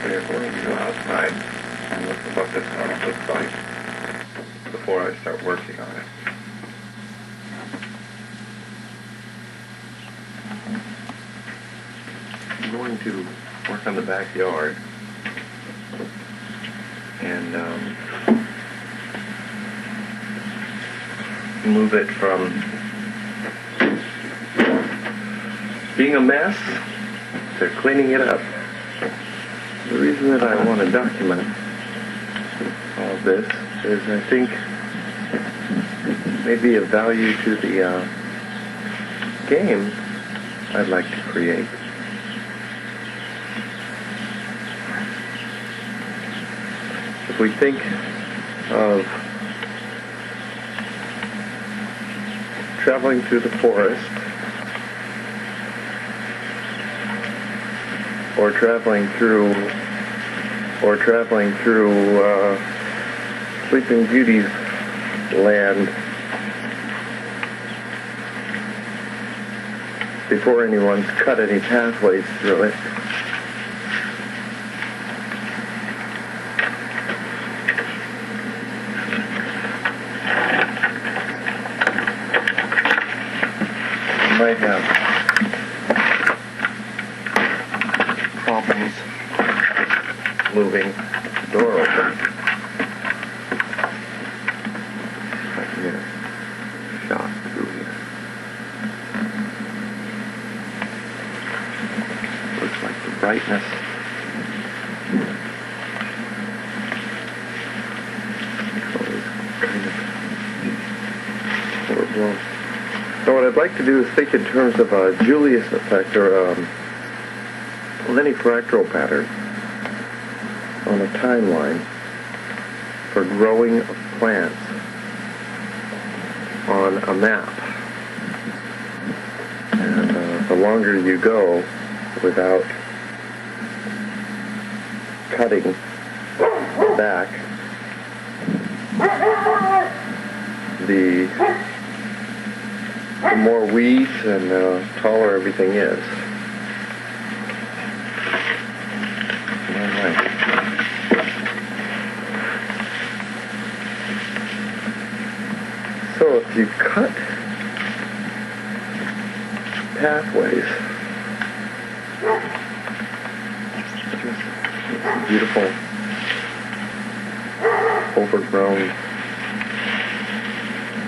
Therefore, we go outside and look at what this house looks like before I start working on it. I'm going to work on the backyard and move it from being a mess to cleaning it up. The reason that I want to document all of this is I think maybe of value to the game I'd like to create. If we think of traveling through the forest, or traveling through Sleeping Beauty's land before anyone's cut any pathways through it. You might have problems moving the door open. I can get a shot through here. Looks like the brightness is kind of overblown. So what I'd like to do is think in terms of a Julius effect, or any fractal pattern on a timeline for growing of plants on a map. And the longer you go without cutting back, the more weeds and taller everything is. So if you cut pathways, just beautiful, overgrown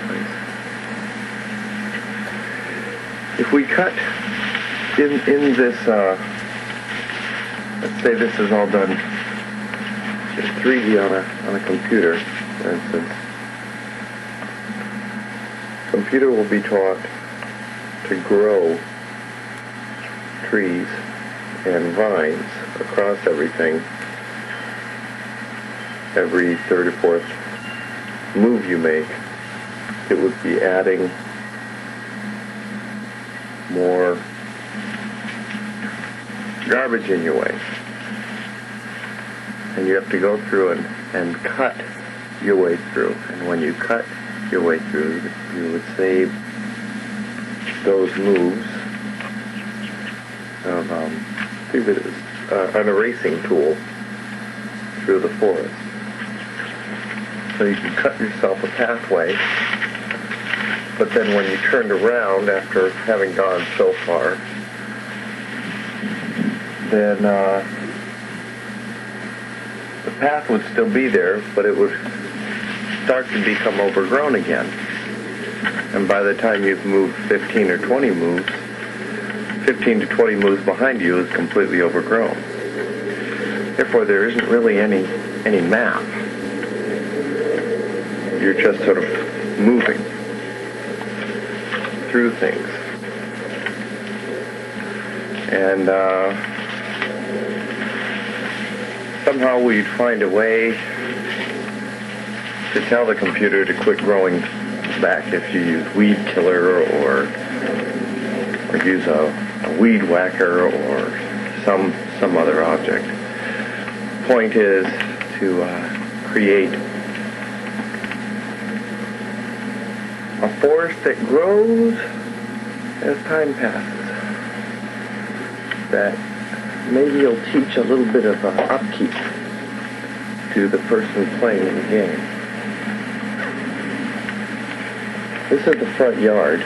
place. If we cut in this, let's say this is all done in 3D on a computer, for instance. Computer will be taught to grow trees and vines across everything. Every third or fourth move you make, it would be adding more garbage in your way. And you have to go through and cut your way through. And when you cut your way through, you would save those moves of, think of it as an erasing tool through the forest. So you can cut yourself a pathway, but then when you turned around after having gone so far, then the path would still be there, but it would start to become overgrown again. And by the time you've moved 15 or 20 moves, 15 to 20 moves behind you is completely overgrown. Therefore, there isn't really any map. You're just sort of moving through things. And somehow we'd find a way to tell the computer to quit growing back if you use weed killer or use a weed whacker or some other object. Point is to create a forest that grows as time passes, that maybe you'll teach a little bit of upkeep to the person playing the game. This is the front yard.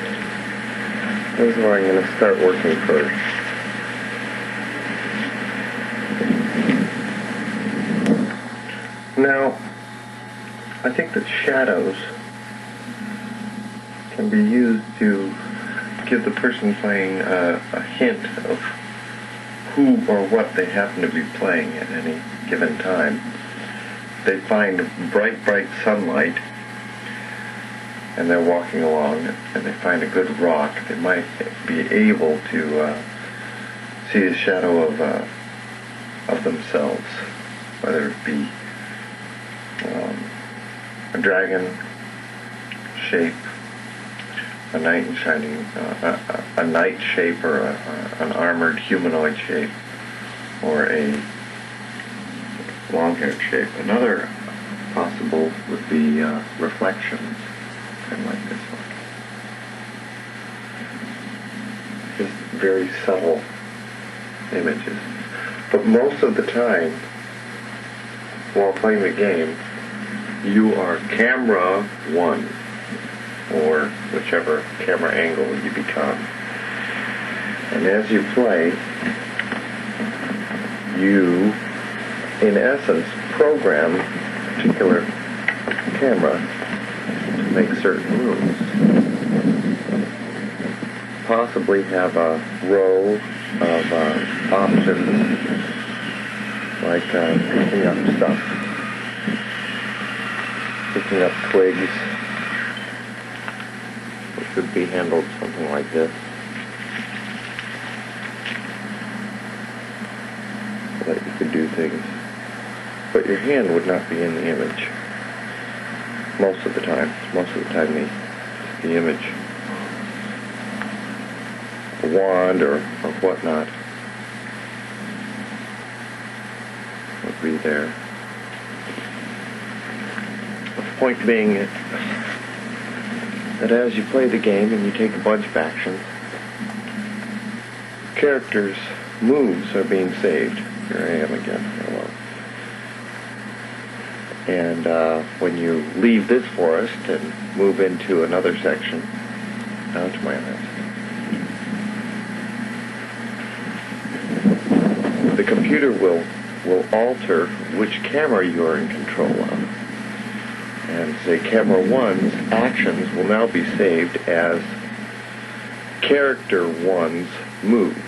This is where I'm going to start working first. Now, I think that shadows can be used to give the person playing a hint of who or what they happen to be playing at any given time. They find bright sunlight and they're walking along and they find a good rock. They might be able to see a shadow of themselves, whether it be a dragon shape, a knight in shining, a knight shape, or an armored humanoid shape, or a long-haired shape. Another possible would be reflections, kind of like this one. Just very subtle images. But most of the time, while playing the game, you are camera one, or whichever camera angle you become. And as you play, you, in essence, program a particular camera to make certain moves. Possibly have a row of options, like picking up stuff, picking up twigs, which could be handled something like this. So that you could do things. But your hand would not be in the image. Most of the time. Most of the time the image. A wand or whatnot would be there. The point being that as you play the game and you take a bunch of actions, characters' moves are being saved. Here I am again. Hello. And when you leave this forest and move into another section, down to my left, the computer will alter which camera you are in control of. And say camera one's actions will now be saved as character one's moves.